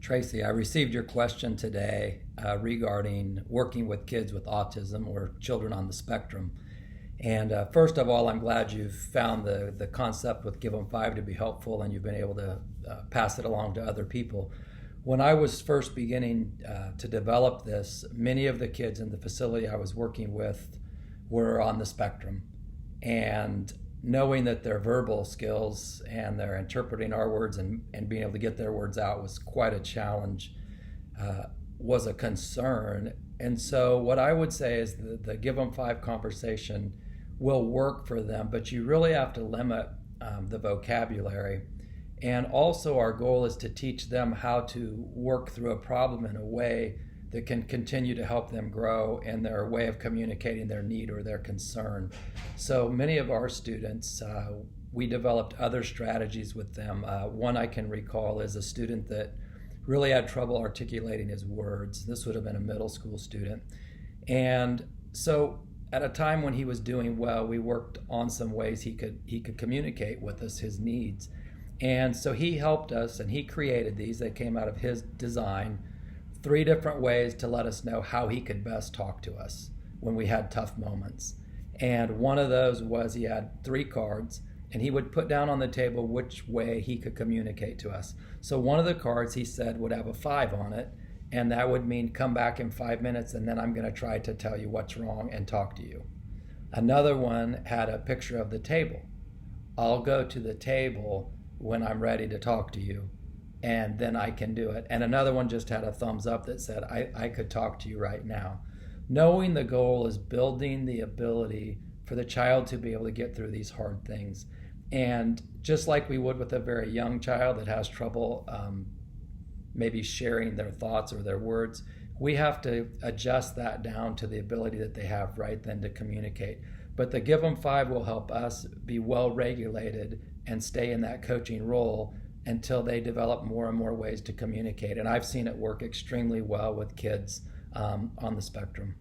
Tracy, I received your question today regarding working with kids with autism or children on the spectrum. And first of all, I'm glad you've found the concept with Give 'em Five to be helpful and you've been able to pass it along to other people. When I was first beginning to develop this, many of the kids in the facility I was working with were on the spectrum. And knowing that their verbal skills and their interpreting our words and being able to get their words out was quite a challenge, was a concern. And so what I would say is the Give 'em Five conversation will work for them, but you really have to limit the vocabulary. And also our goal is to teach them how to work through a problem in a way that can continue to help them grow in their way of communicating their need or their concern. So many of our students, we developed other strategies with them. One I can recall is a student that really had trouble articulating his words. This would have been a middle school student. And so at a time when he was doing well, we worked on some ways he could communicate with us his needs. And so he helped us and he created these. They came out of his design, 3 different ways to let us know how he could best talk to us when we had tough moments. And one of those was he had 3 cards and he would put down on the table which way he could communicate to us. So one of the cards he said would have a 5 on it, and that would mean come back in 5 minutes and then I'm going to try to tell you what's wrong and talk to you. Another one had a picture of the table. I'll go to the table when I'm ready to talk to you, and then I can do it. And another one just had a thumbs up that said, I could talk to you right now. Knowing the goal is building the ability for the child to be able to get through these hard things. And just like we would with a very young child that has trouble maybe sharing their thoughts or their words, we have to adjust that down to the ability that they have right then to communicate. But the Give 'em Five will help us be well regulated and stay in that coaching role until they develop more and more ways to communicate. And I've seen it work extremely well with kids on the spectrum.